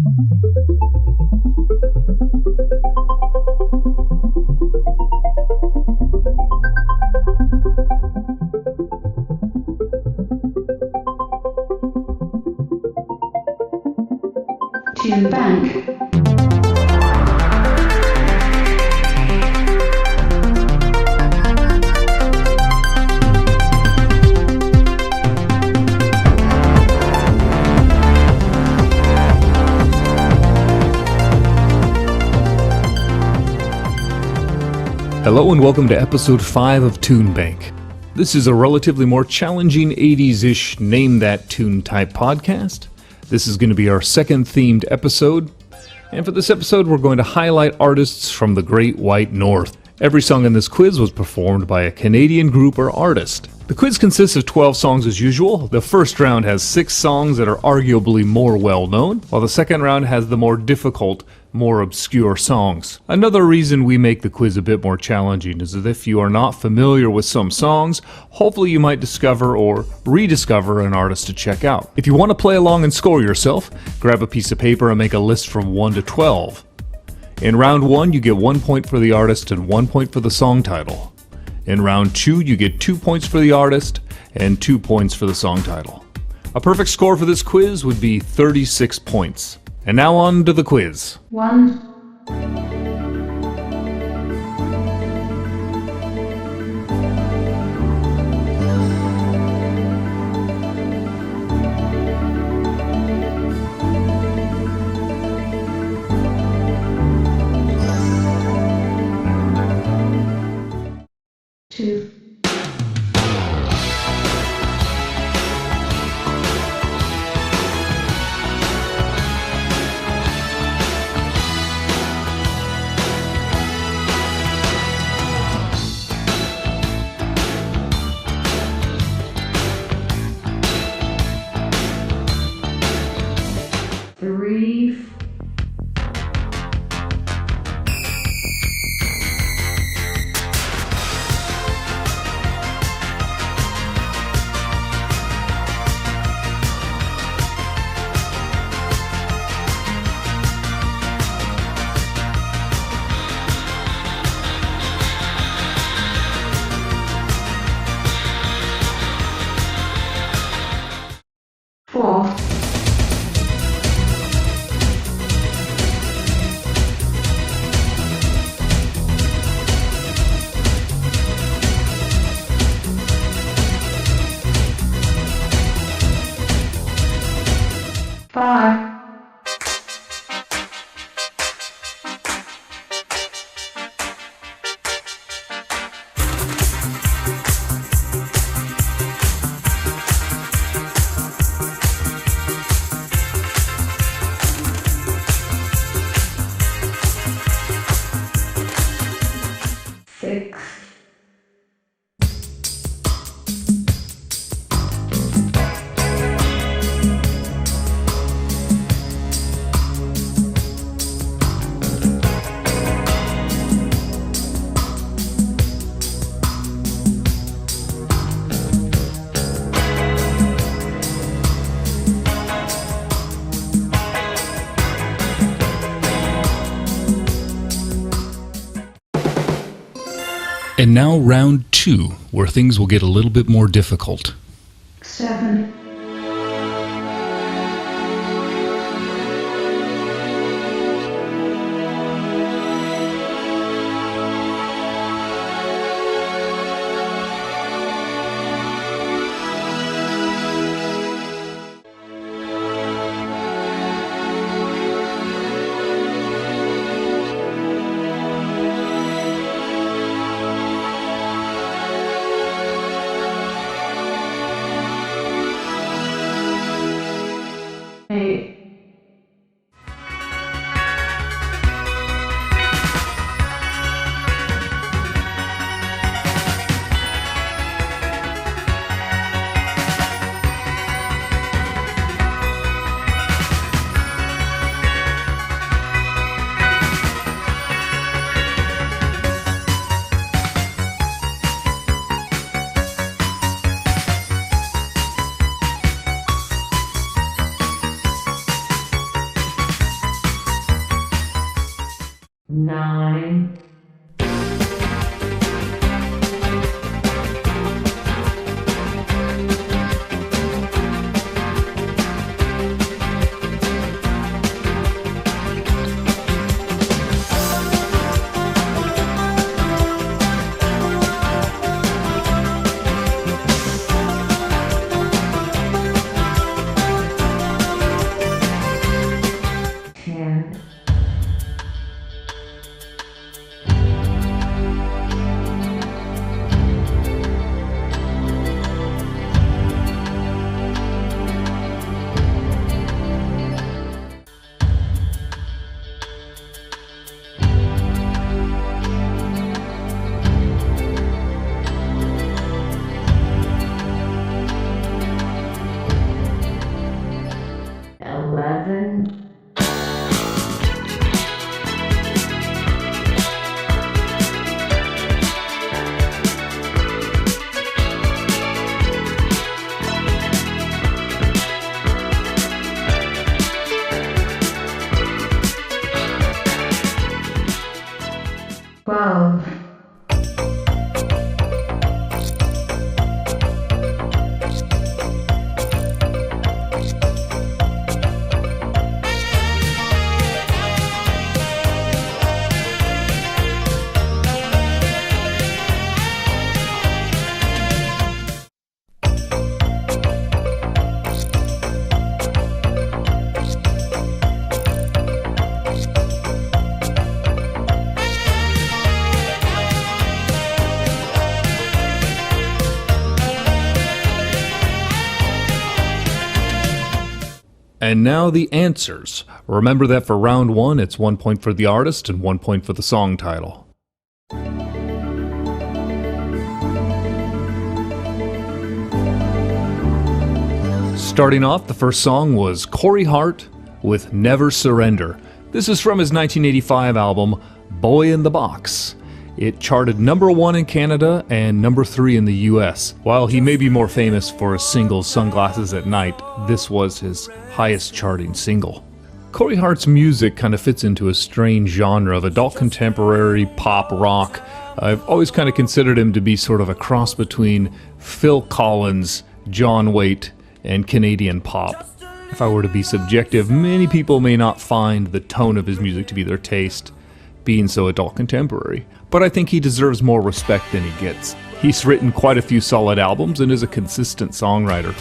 To bank. Hello and welcome to episode 5 of Tune Bank. This is a relatively more challenging 80's-ish Name That Tune type podcast. This is going to be our second themed episode, and for this episode we're going to highlight artists from the Great White North. Every song in this quiz was performed by a Canadian group or artist. The quiz consists of 12 songs as usual. The first round has 6 songs that are arguably more well-known, while the second round has the more difficult, more obscure songs. Another reason we make the quiz a bit more challenging is that if you are not familiar with some songs, hopefully you might discover or rediscover an artist to check out. If you want to play along and score yourself, grab a piece of paper and make a list from 1 to 12. In round 1, you get 1 point for the artist and 1 point for the song title. In round 2, you get 2 points for the artist and 2 points for the song title. A perfect score for this quiz would be 36 points. And now on to the quiz. 1. Two. 3. 4. 5. 6. And now round 2, where things will get a little bit more difficult. 7. 5. 9, 10, 11, 12, And now the answers. Remember that for round 1, it's 1 point for the artist and 1 point for the song title. Starting off, the first song was Corey Hart with Never Surrender. This is from his 1985 album, Boy in the Box. It charted number 1 in Canada and number 3 in the US. While he may be more famous for his single Sunglasses at Night, this was his highest charting single. Corey Hart's music kind of fits into a strange genre of adult contemporary pop rock. I've always kind of considered him to be sort of a cross between Phil Collins, John Waite, and Canadian pop. If I were to be subjective, many people may not find the tone of his music to be their taste, being so adult contemporary. But I think he deserves more respect than he gets. He's written quite a few solid albums and is a consistent songwriter.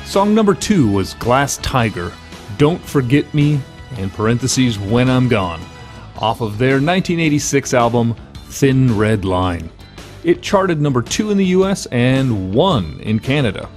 Song number 2 was Glass Tiger, Don't Forget Me, in parentheses, When I'm Gone, off of their 1986 album, Thin Red Line. It charted number 2 in the US and 1 in Canada.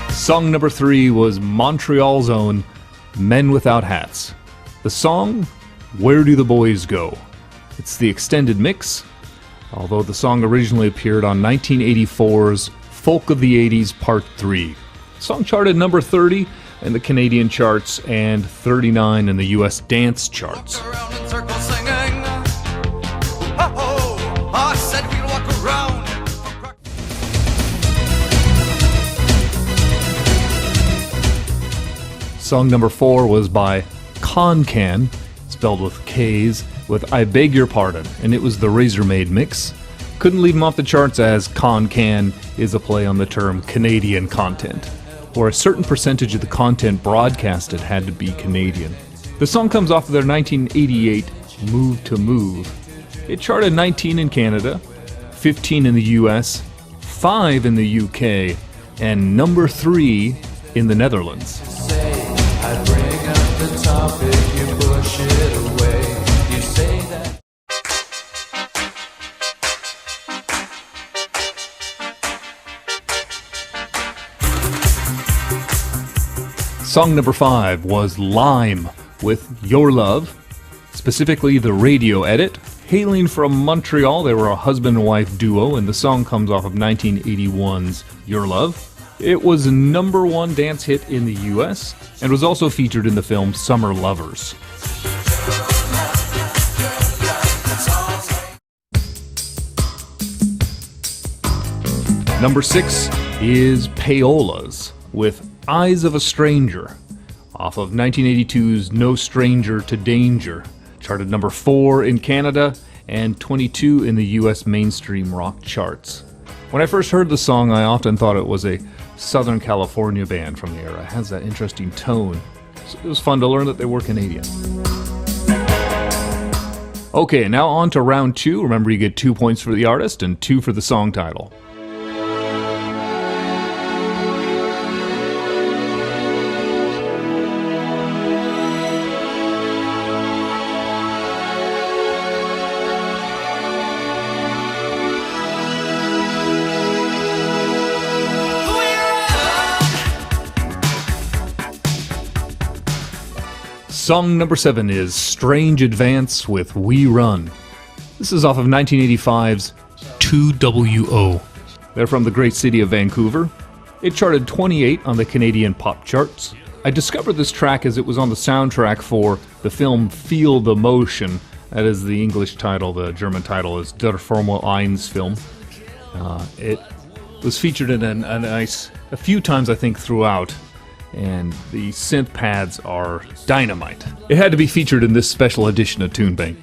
Song number 3 was Montreal's own Men Without Hats. The song, Where Do the Boys Go? It's the extended mix, although the song originally appeared on 1984's Folk of the 80s Part 3. The song charted number 30 in the Canadian charts and 39 in the US dance charts. Song number 4 was by Con-Can, spelled with K's, with I Beg Your Pardon, and it was the Razormaid mix. Couldn't leave him off the charts as Con-Can is a play on the term Canadian content, or a certain percentage of the content broadcasted had to be Canadian. The song comes off of their 1988 Move to Move. It charted 19 in Canada, 15 in the US, 5 in the UK, and number 3 in the Netherlands. I bring up the topic, you push it away. You say that. Song number 5 was Lime with Your Love, specifically the radio edit. Hailing from Montreal, they were a husband and wife duo, and the song comes off of 1981's Your Love. It was a number one dance hit in the US, and was also featured in the film Summer Lovers. Number 6 is Payolas with Eyes of a Stranger, off of 1982's No Stranger to Danger. Charted number 4 in Canada and 22 in the US mainstream rock charts. When I first heard the song, I often thought it was a Southern California band from the era. It has that interesting tone. So it was fun to learn that they were Canadian. Okay, now on to round 2. Remember, you get 2 points for the artist and 2 for the song title. Song number 7 is Strange Advance with We Run. This is off of 1985's 2WO. They're from the great city of Vancouver. It charted 28 on the Canadian pop charts. I discovered this track as it was on the soundtrack for the film Feel the Motion. That is the English title. The German title is Der Formel 1 film. It was featured in a few times, I think, throughout. And the synth pads are dynamite. It had to be featured in this special edition of Tune Bank.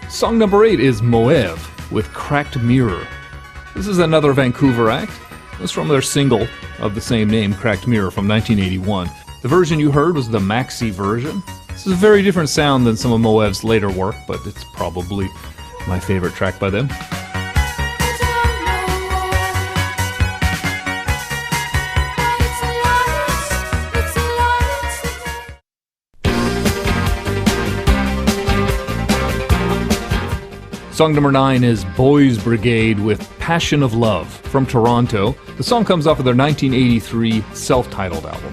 Song number 8 is Moev with Cracked Mirror. This is another Vancouver act. It was from their single of the same name, Cracked Mirror, from 1981. The version you heard was the maxi version. This is a very different sound than some of Moev's later work, but it's probably my favorite track by them. Song number 9 is Boys Brigade with Passion of Love from Toronto. The song comes off of their 1983 self-titled album.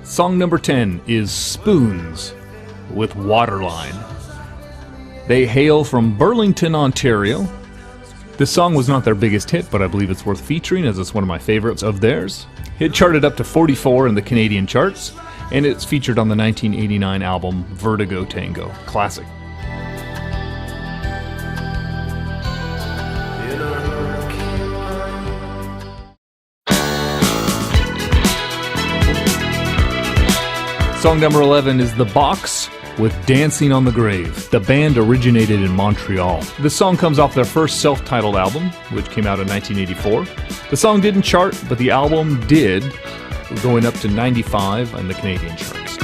Song number 10 is Spoons with Waterline. They hail from Burlington, Ontario. This song was not their biggest hit, but I believe it's worth featuring as it's one of my favorites of theirs. It charted up to 44 in the Canadian charts, and it's featured on the 1989 album Vertigo Tango. Classic. Song number 11 is The Box with Dancing on the Grave. The band originated in Montreal. This song comes off their first self-titled album, which came out in 1984. The song didn't chart, but the album did, going up to 95 on the Canadian charts.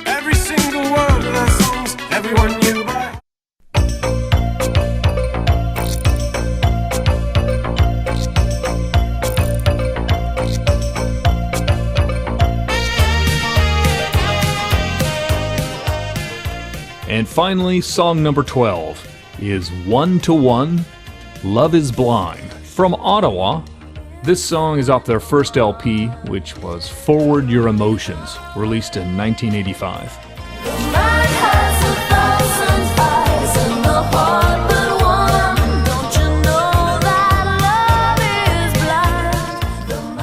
Every single word of their songs, everyone knew by. And finally, song number 12 is 1 to 1, Love is Blind. From Ottawa, this song is off their first LP, which was Forward Your Emotions, released in 1985.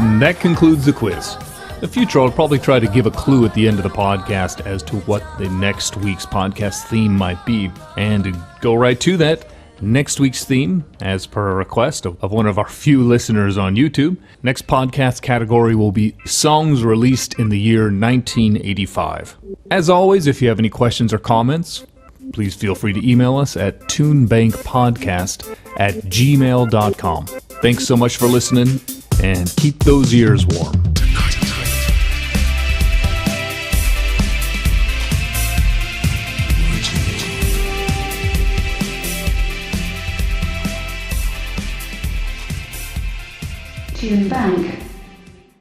And that concludes the quiz. In the future, I'll probably try to give a clue at the end of the podcast as to what the next week's podcast theme might be. And to go right to that, next week's theme, as per a request of one of our few listeners on YouTube, next podcast category will be songs released in the year 1985. As always, if you have any questions or comments, please feel free to email us at tunebankpodcast@gmail.com. Thanks so much for listening, and keep those ears warm. Tune Bank.